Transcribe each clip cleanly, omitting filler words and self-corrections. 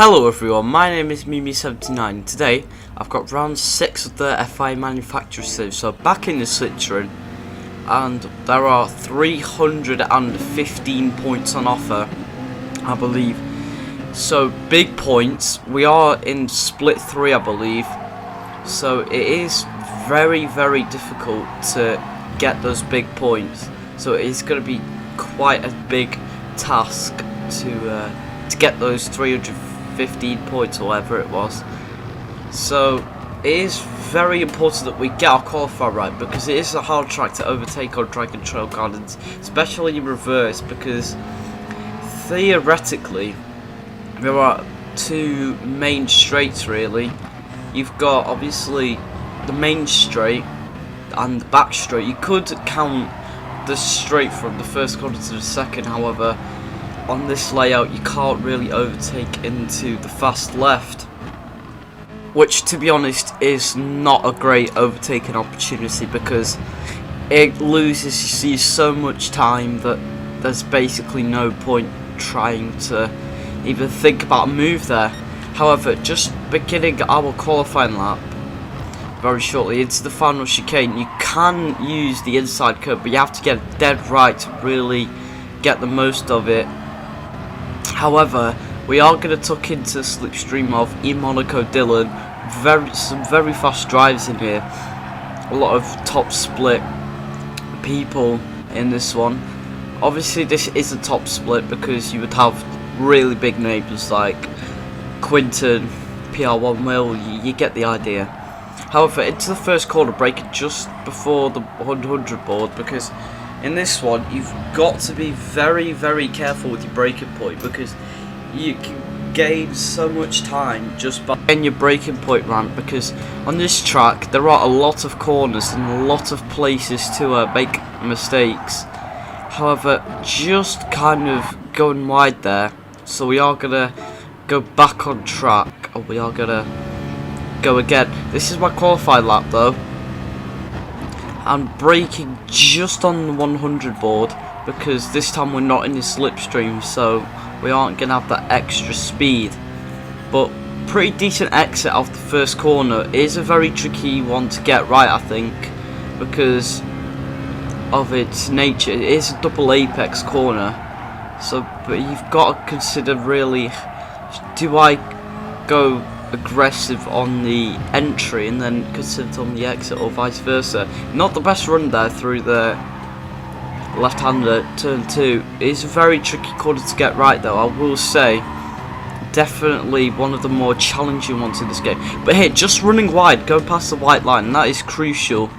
Hello everyone, my name is Mimi79. Today I've got round 6 of the FI manufacturer series. So back in the Citroen, and there are 315 points on offer, I believe. So big points. We are in split 3, I believe. So it is very difficult to get those big points. So it is going to be quite a big task to get those 315 points or whatever it was. So it is very important that we get our qualifier right, because it is a hard track to overtake on Dragon Trail Gardens, especially in reverse, because theoretically there are two main straights really. You've got obviously the main straight and the back straight. You could count the straight from the first corner to the second, however on this layout you can't really overtake into the fast left, which to be honest is not a great overtaking opportunity, because it loses you so much time that there's basically no point trying to even think about a move there. However, just beginning our qualifying lap very shortly into the final chicane, you can use the inside curve, but you have to get it dead right to really get the most of it. However, we are going to tuck into the slipstream of Monaco Dylan. Some very fast drives in here. A lot of top split people in this one. Obviously this is a top split because you would have really big names like Quinton, PR1 Will, you get the idea. However, into the first corner, braking just before the 100 board, because in this one you've got to be very careful with your braking point, because you can gain so much time just by getting your braking point right, because on this track there are a lot of corners and a lot of places to make mistakes. However, just kind of going wide there, so we are gonna go back on track, or we are gonna go again. This is my qualified lap though. I'm braking just on the 100 board, because this time we're not in the slipstream, so we aren't going to have that extra speed. But pretty decent exit off the first corner. It is a very tricky one to get right, I think, because of its nature. It is a double apex corner, so but you've got to consider really, do I go aggressive on the entry and then consider on the exit, or vice versa? Not the best run there through the left-hander turn 2. It is a very tricky corner to get right though, I will say. Definitely one of the more challenging ones in this game. But here, just running wide, going past the white line, and that is crucial,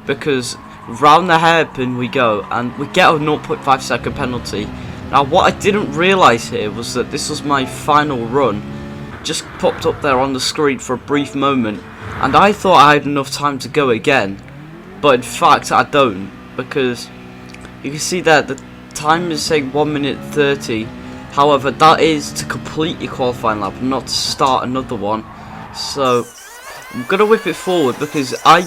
because round the hairpin we go and we get a 0.5 second penalty. Now what I didn't realise here was that this was my final run. Just popped up there on the screen for a brief moment, and I thought I had enough time to go again, but in fact I don't, because you can see that the time is saying 1 minute 30. However, that is to complete your qualifying lap, not to start another one. So I'm gonna whip it forward, because I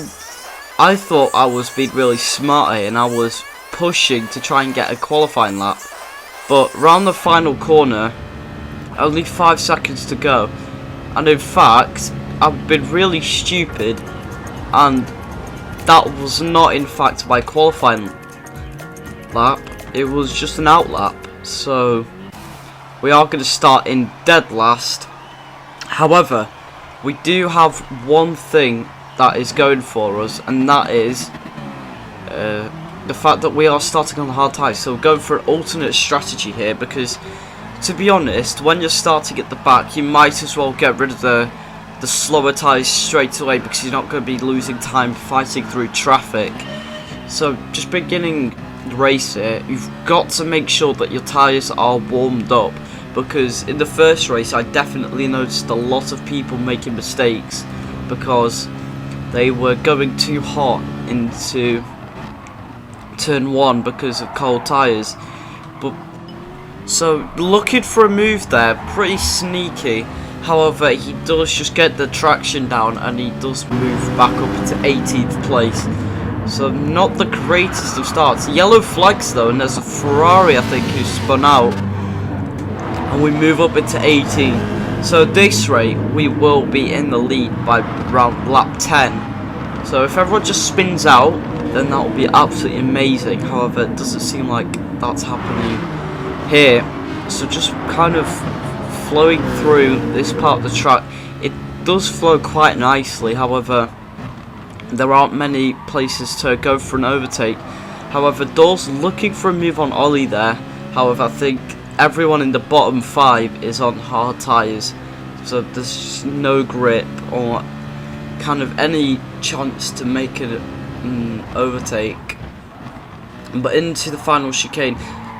thought I was being really smart here and I was pushing to try and get a qualifying lap, but round the final corner only 5 seconds to go, and in fact I've been really stupid, and that was not in fact my qualifying lap, it was just an out lap. So we are going to start in dead last. However, we do have one thing that is going for us, and that is the fact that we are starting on the hard tyres. So we're going for an alternate strategy here, because to be honest, when you're starting at the back, you might as well get rid of the slower tyres straight away, because you're not going to be losing time fighting through traffic. So just beginning the race here, you've got to make sure that your tyres are warmed up, because in the first race I definitely noticed a lot of people making mistakes because they were going too hot into turn 1 because of cold tyres. So looking for a move there, pretty sneaky. However, he does just get the traction down and he does move back up into 18th place. So not the greatest of starts. Yellow flags though, and there's a Ferrari I think who spun out. And we move up into 18. So at this rate, we will be in the lead by around lap 10. So if everyone just spins out, then that will be absolutely amazing. However, it doesn't seem like that's happening here. So just kind of flowing through this part of the track, it does flow quite nicely. However, there aren't many places to go for an overtake. However, Door's looking for a move on Ollie there. However, I think everyone in the bottom 5 is on hard tyres, so there's just no grip or kind of any chance to make an overtake. But into the final chicane,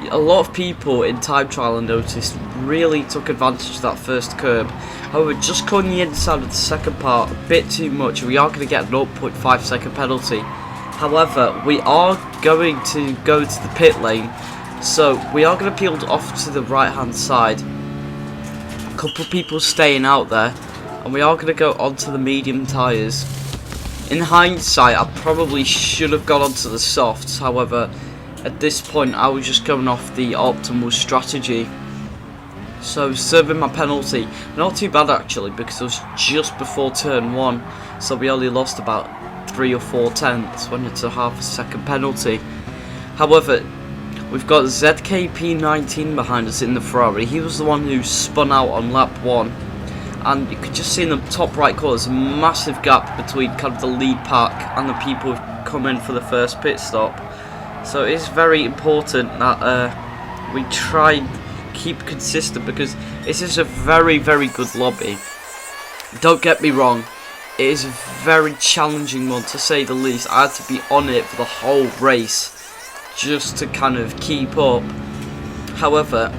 a lot of people in time trial, I noticed, really took advantage of that first curb. However, just cutting the inside of the second part a bit too much, we are going to get an 0.5 second penalty. However, we are going to go to the pit lane, so we are going to peel off to the right hand side. A couple of people staying out there, and we are going to go onto the medium tyres. In hindsight, I probably should have gone onto the softs. However, at this point I was just going off the optimal strategy. So serving my penalty, not too bad actually, because it was just before turn 1, so we only lost about 3 or 4 tenths when it's a half a second penalty. However, we've got ZKP19 behind us in the Ferrari. He was the one who spun out on lap 1, and you could just see in the top right corner there's a massive gap between kind of the lead pack and the people who've come in for the first pit stop. So it's very important that we try and keep consistent, because this is a very, very good lobby. Don't get me wrong, it is a very challenging one to say the least. I had to be on it for the whole race just to kind of keep up. However,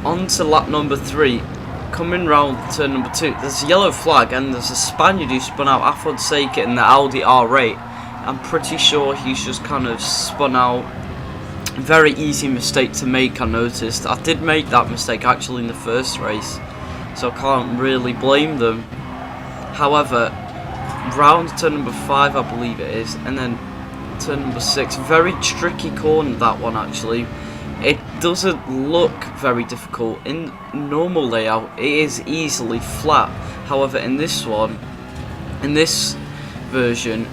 on to lap number 3, coming round turn number 2, there's a yellow flag and there's a Spaniard who spun out, Afonseka, in the Audi R8. I'm pretty sure he's just kind of spun out. Very easy mistake to make, I noticed. I did make that mistake actually in the first race, so I can't really blame them. However, round turn number 5 I believe it is, and then turn number 6, very tricky corner that one actually. It doesn't look very difficult. In normal layout it is easily flat. However, in this one, in this version,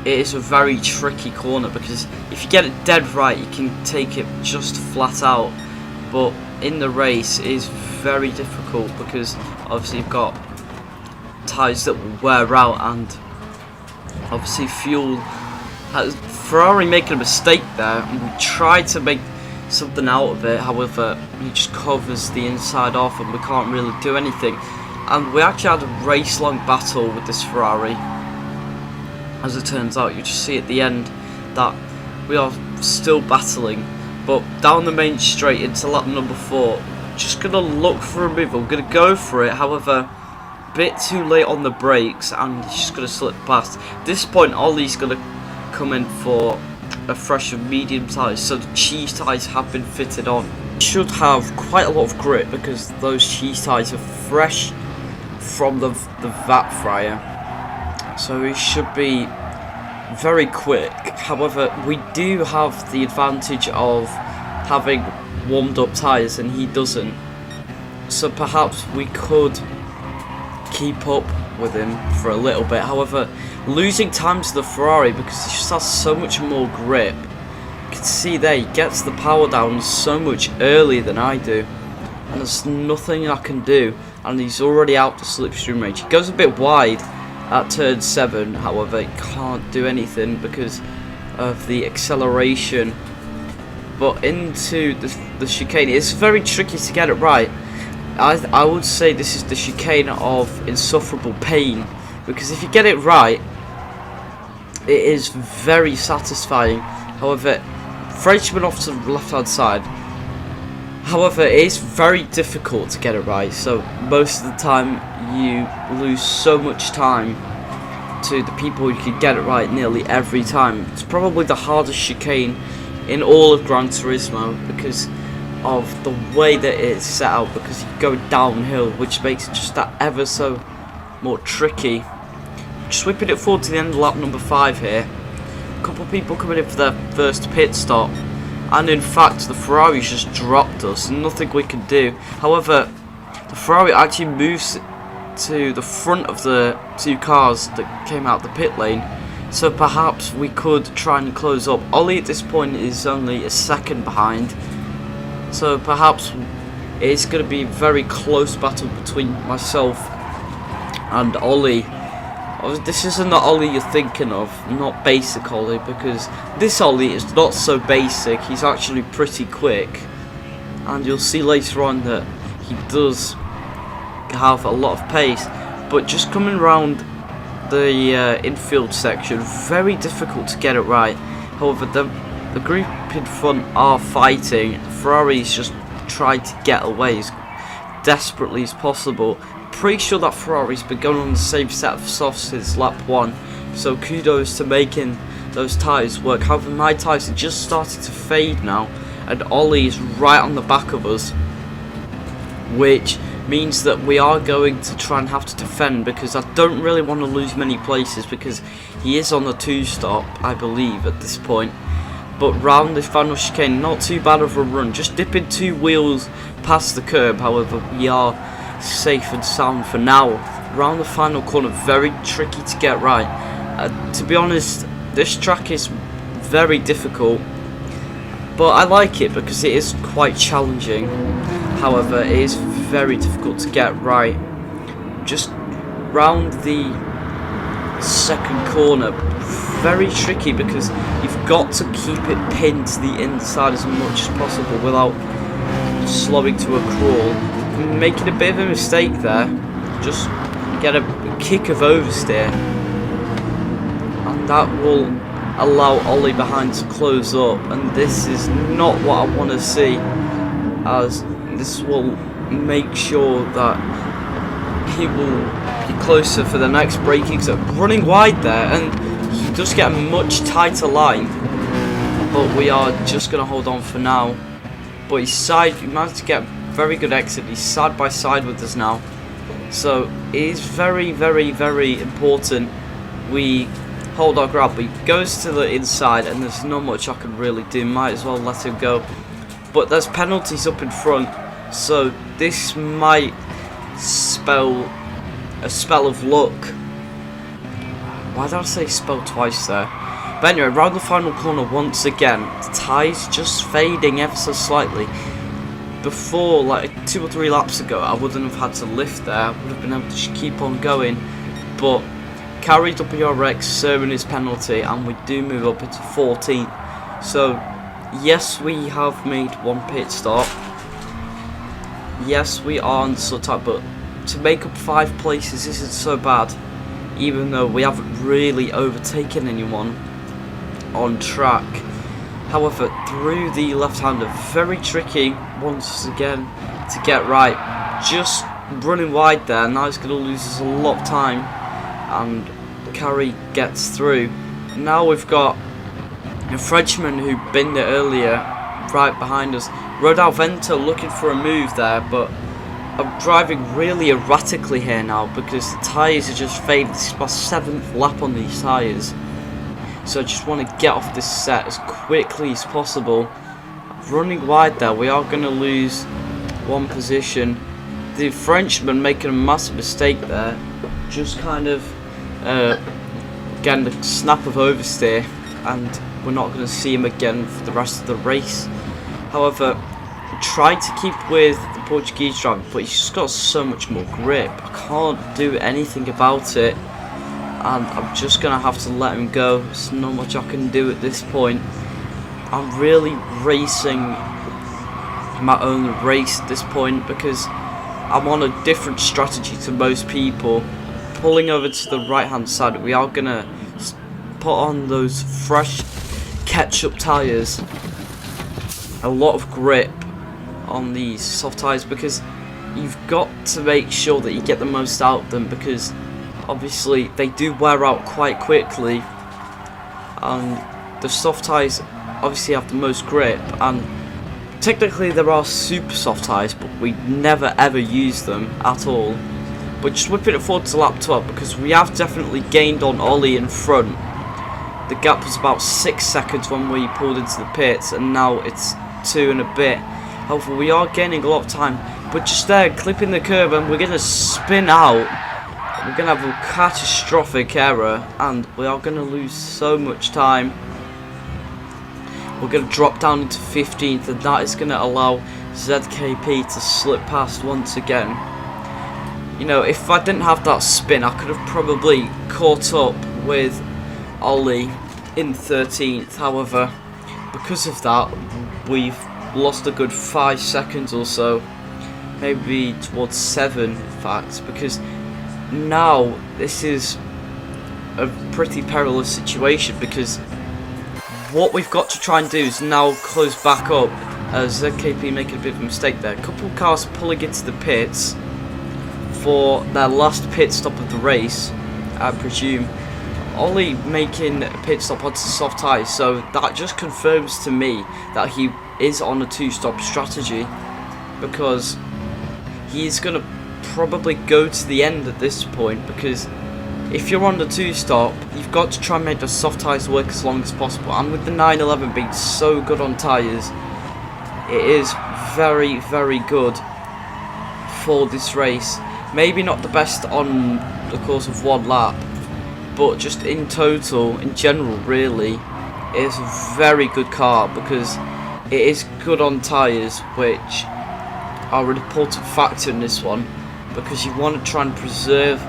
it is a very tricky corner, because if you get it dead right you can take it just flat out, but in the race it is very difficult because obviously you've got tyres that will wear out, and obviously fuel. Ferrari making a mistake there, and we tried to make something out of it. However, he just covers the inside off and we can't really do anything, and we actually had a race long battle with this Ferrari. As it turns out, you just see at the end that we are still battling. But down the main straight into lap number 4, just going to look for a move. I'm going to go for it, however, a bit too late on the brakes, and he's just going to slip past. At this point, Ollie's going to come in for a fresh and medium tyres, so the cheese tyres have been fitted on. Should have quite a lot of grip because those cheese tyres are fresh from the vat fryer. So it should be very quick. However, we do have the advantage of having warmed up tyres and he doesn't. So perhaps we could keep up with him for a little bit. However, losing time to the Ferrari because he just has so much more grip. You can see there, he gets the power down so much earlier than I do. And there's nothing I can do. And he's already out to slipstream range. He goes a bit wide at turn 7, however, he can't do anything because of the acceleration. But into the chicane, it's very tricky to get it right. I would say this is the chicane of insufferable pain, because if you get it right, it is very satisfying. However, Frenchman off to the left hand side. However, it is very difficult to get it right, so most of the time you lose so much time to the people who can get it right nearly every time. It's probably the hardest chicane in all of Gran Turismo because of the way that it's set out, because you go downhill, which makes it just that ever so more tricky. Just whipping it forward to the end of lap number 5 here. A couple of people coming in for their first pit stop. And in fact, the Ferraris just dropped us, nothing we can do. However, the Ferrari actually moves to the front of the two cars that came out the pit lane, so perhaps we could try and close up. Ollie at this point is only a second behind, so perhaps it's going to be a very close battle between myself and Ollie. This isn't the Ollie you're thinking of, not basic Ollie, because this Ollie is not so basic. He's actually pretty quick, and you'll see later on that he does have a lot of pace. But just coming around the infield section, very difficult to get it right. However, the group in front are fighting. Ferrari's just tried to get away as desperately as possible. Pretty sure that Ferrari's been going on the same set of softs since lap 1, so kudos to making those tyres work. However, my tyres have just started to fade now, and Ollie is right on the back of us, which means that we are going to try and have to defend, because I don't really want to lose many places, because he is on the 2-stop, I believe, at this point. But round the final chicane, not too bad of a run, just dipping 2 wheels past the curb. However, we are safe and sound for now. Round the final corner, very tricky to get right. To be honest, this track is very difficult, but I like it because it is quite challenging. However, it is very difficult to get right. Just round the second corner, very tricky because you've got to keep it pinned to the inside as much as possible without slowing to a crawl. Making a bit of a mistake there, just get a kick of oversteer, and that will allow Ollie behind to close up, and this is not what I want to see, as this will make sure that he will be closer for the next braking zone. Running wide there, and he does get a much tighter line, but we are just going to hold on for now. But he managed to get very good exit. He's side by side with us now, so it is very, very, very important we hold our ground. But he goes to the inside, and there's not much I can really do. Might as well let him go. But there's penalties up in front, so this might spell a spell of luck. Why did I say spell twice there? But anyway, around the final corner once again, the tyres just fading ever so slightly. Before, like 2 or 3 laps ago, I wouldn't have had to lift there. I would have been able to just keep on going. But carried up WRX, serving his penalty, and we do move up into 14th. So, yes, we have made 1 pit stop. Yes, we are on the tight, but to make up 5 places isn't so bad, even though we haven't really overtaken anyone on track. However, through the left-hander, very tricky once again to get right. Just running wide there, now he's going to lose us a lot of time, and Carey gets through. Now we've got a Frenchman who binned it earlier right behind us. Rodal Vento looking for a move there, but I'm driving really erratically here now because the tyres are just fading. This is my 7th lap on these tyres. So I just want to get off this set as quickly as possible. Running wide there, we are going to lose 1 position. The Frenchman making a massive mistake there, just kind of getting a snap of oversteer, and we're not going to see him again for the rest of the race. However, tried to keep with the Portuguese driver, but he's just got so much more grip. I can't do anything about it, and I'm just going to have to let him go. There's not much I can do at this point. I'm really racing my own race at this point because I'm on a different strategy to most people. Pulling over to the right hand side, we are going to put on those fresh ketchup tyres. A lot of grip on these soft tyres because you've got to make sure that you get the most out of them, because obviously they do wear out quite quickly, and the soft tyres obviously have the most grip. And technically there are super soft tyres, but we never ever use them at all. But just whipping it forward to lap 12 because we have definitely gained on Ollie in front. The gap was about 6 seconds when we pulled into the pits, and now it's 2 and a bit. However, we are gaining a lot of time. But just there, clipping the curb, and we're going to spin out. We're going to have a catastrophic error, and we are going to lose so much time. We're going to drop down into 15th, and that is going to allow ZKP to slip past once again. You know, if I didn't have that spin, I could have probably caught up with Ollie in 13th. However, because of that, we've lost a good 5 seconds or so, maybe towards 7 in fact, because now this is a pretty perilous situation, because what we've got to try and do is now close back up as ZKP making a bit of a mistake there. A couple of cars pulling into the pits for their last pit stop of the race, I presume. Ollie making a pit stop onto soft tyres, so that just confirms to me that he is on a 2-stop strategy, because he's going to probably go to the end at this point, because if you're on the 2-stop, you've got to try and make the soft tyres work as long as possible, and with the 911 being so good on tyres, it is very, very good for this race. Maybe not the best on the course of 1 lap, but just in total, in general really, it is a very good car, because it is good on tyres, which are an important factor in this one, because you want to try and preserve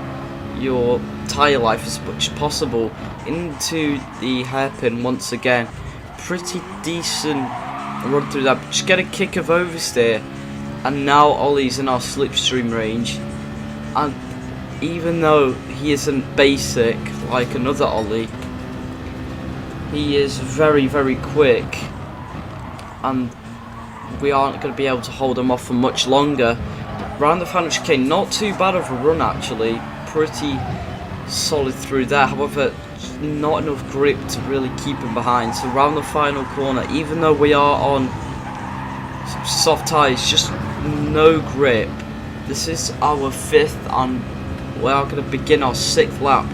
your tyre life as much as possible into the hairpin once again. Pretty decent run through that, just get a kick of oversteer, and now Ollie's in our slipstream range. And even though he isn't basic like another Ollie, he is very, very quick, and we aren't going to be able to hold him off for much longer. Round the final chicane, not too bad of a run actually, pretty solid through there, however not enough grip to really keep him behind. So round the final corner, even though we are on soft tyres, just no grip. This is our 5th, and we are going to begin our 6th lap,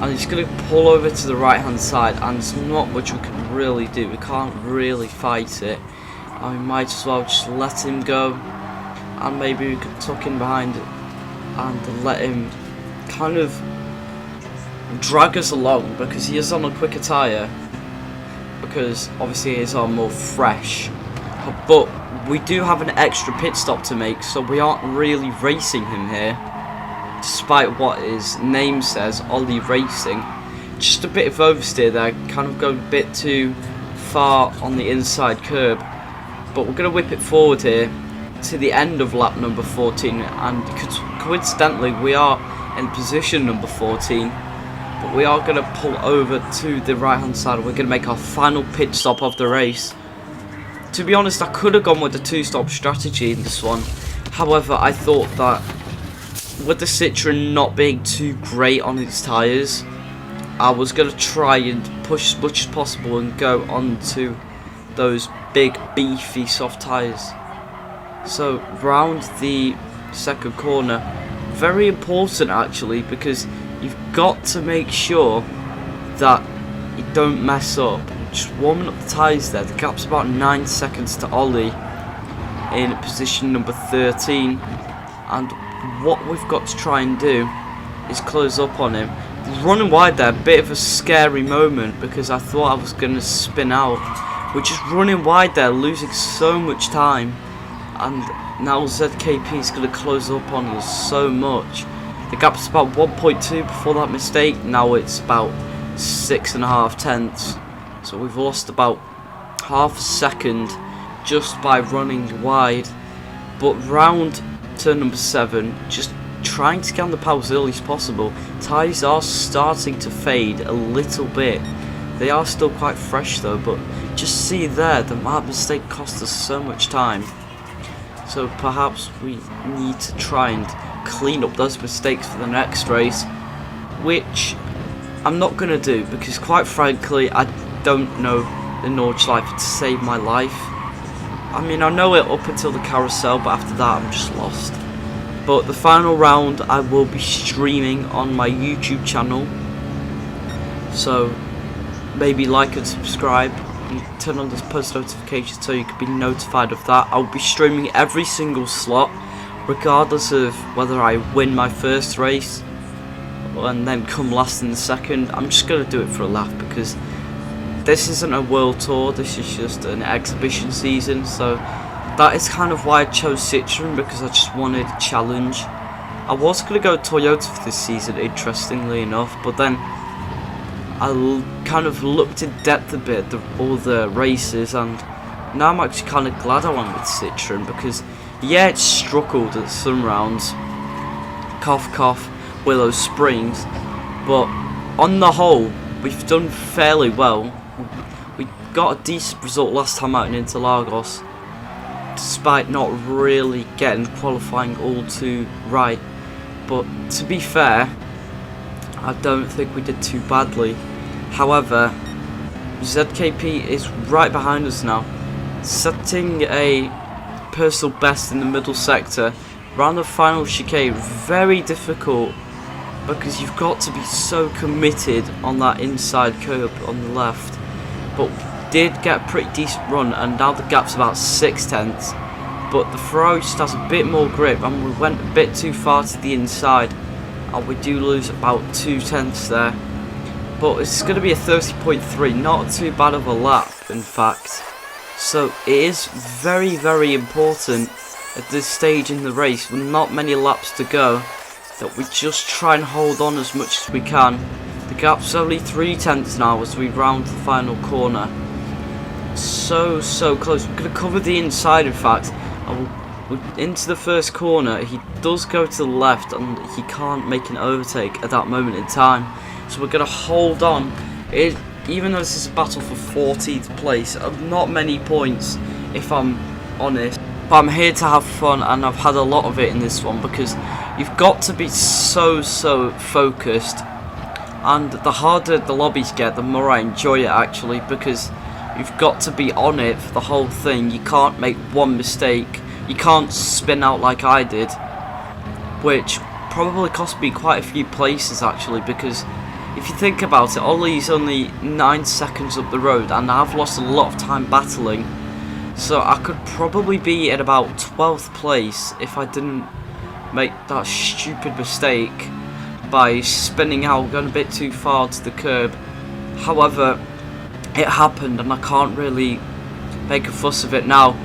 and he's going to pull over to the right hand side, and there's not much we can really do. We can't really fight it, and we might as well just let him go, and maybe we could tuck in behind it and let him kind of drag us along, because he is on a quicker tyre, because obviously he is on more fresh. But we do have an extra pit stop to make, so we aren't really racing him here, despite what his name says, Ollie Racing. Just a bit of oversteer there, kind of going a bit too far on the inside curb, but we're going to whip it forward here to the end of lap number 14, and coincidentally we are in position number 14, but we are going to pull over to the right hand side, and we're going to make our final pit stop of the race. To be honest, I could have gone with the 2-stop strategy in this one. However, I thought that with the Citroen not being too great on its tyres, I was going to try and push as much as possible and go onto those big beefy soft tyres. So round the 2nd corner, very important actually, because you've got to make sure that you don't mess up. Just warming up the tyres there, the gap's about 9 seconds to Ollie in position number 13, and what we've got to try and do is close up on him. Running wide there, a bit of a scary moment, because I thought I was going to spin out. We're just running wide there, losing so much time, and now ZKP is going to close up on us so much. The gap's about 1.2 before that mistake, now it's about 6.5 tenths. So we've lost about half a second just by running wide. But round turn number 7, just trying to get on the power as early as possible. Tyres are starting to fade a little bit. They are still quite fresh though, but just see there, that mistake cost us so much time. So perhaps we need to try and clean up those mistakes for the next race, which I'm not going to do, because quite frankly I don't know the Nordschleife to save my life. I mean, I know it up until the carousel, but after that I'm just lost. But the final round I will be streaming on my YouTube channel, so maybe like and subscribe and turn on those post notifications so you can be notified of that. I'll be streaming every single slot. regardless of whether I win my first race and then come last in the second, I'm just going to do it for a laugh, because this isn't a world tour, this is just an exhibition season. So that is kind of why I chose Citroen, because I just wanted a challenge. I was going to go Toyota for this season, interestingly enough, but then I kind of looked in depth a bit at all the races, and now I'm actually kind of glad I went with Citroen, because yeah, it struggled at some rounds, cough cough, Willow Springs, but on the whole we've done fairly well. We got a decent result last time out in Interlagos, despite not really getting qualifying all too right. But to be fair, I don't think we did too badly. However, ZKP is right behind us now, setting a personal best in the middle sector. Around the final chicane, very difficult, because you've got to be so committed on that inside curb on the left. But did get a pretty decent run, and now the gap's about 6/10. But the Ferrari just has a bit more grip, and we went a bit too far to the inside, and we do lose about 2/10 there. But it's going to be a 30.3, not too bad of a lap in fact. So it is very, very important at this stage in the race, with not many laps to go, that we just try and hold on as much as we can. The gap's only 3/10 now as we round the final corner. So close. We're going to cover the inside in fact. Into the first corner, he does go to the left and he can't make an overtake at that moment in time. So we're going to hold on. Even though this is a battle for 14th place, not many points if I'm honest. But I'm here to have fun, and I've had a lot of it in this one, because you've got to be so focused. And the harder the lobbies get, the more I enjoy it actually, because you've got to be on it for the whole thing. You can't make one mistake. You can't spin out like I did, which probably cost me quite a few places actually, because if you think about it, Ollie's only 9 seconds up the road, and I've lost a lot of time battling. So I could probably be at about 12th place if I didn't make that stupid mistake by spinning out, going a bit too far to the curb. However, it happened, and I can't really make a fuss of it now.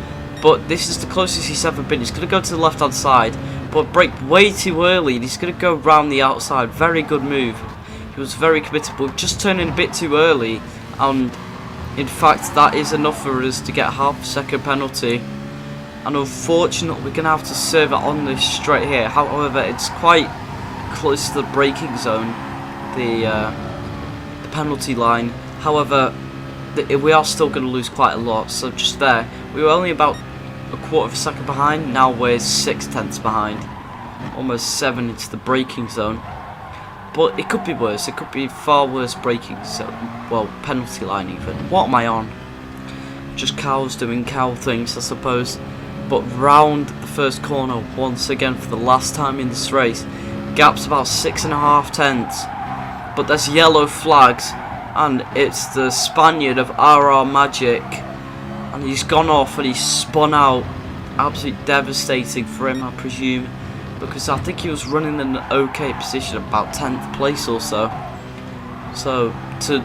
But this is the closest he's ever been. He's going to go to the left hand side, but brake way too early, and he's going to go round the outside. Very good move. He was very committed, but just turning a bit too early, and in fact that is enough for us to get a half-second penalty. And unfortunately we're going to have to serve it on this straight here. However, it's quite close to the braking zone, the penalty line. However, we are still going to lose quite a lot, so just there. We were only about a quarter of a second behind, now we're 6/10 behind. Almost 7 into the braking zone. But it could be worse, it could be far worse braking zone, well, penalty line even. What am I on? Just cows doing cow things, I suppose. But round the first corner once again for the last time in this race. Gap's about 6.5 tenths. But there's yellow flags, and it's the Spaniard of RR Magic, and he's gone off and he's spun out. Absolutely devastating for him, I presume, because I think he was running in an okay position, about 10th place or so. So to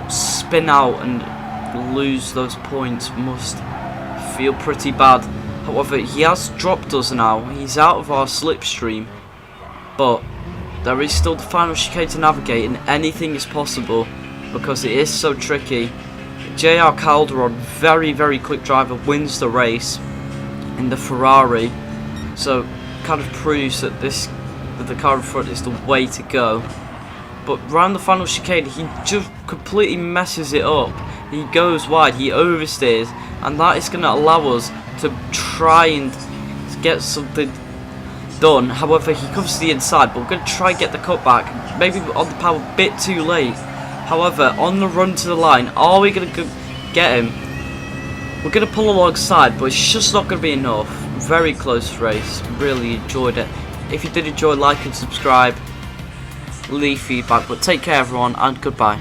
spin out and lose those points must feel pretty bad. However, he has dropped us now. He's out of our slipstream, but there is still the final chicane to navigate, and anything is possible because it is so tricky. JR Calderon, very quick driver, wins the race in the Ferrari, so kind of proves that the car in front is the way to go. But round the final chicane, he just completely messes it up. He goes wide, he oversteers, and that is going to allow us to try and get something done. However, he comes to the inside, but we're going to try and get the cutback. Maybe on the power a bit too late. However, on the run to the line, are we going to get him? We're going to pull alongside, but it's just not going to be enough. Very close race. Really enjoyed it. If you did enjoy, like and subscribe. Leave feedback. But take care, everyone, and goodbye.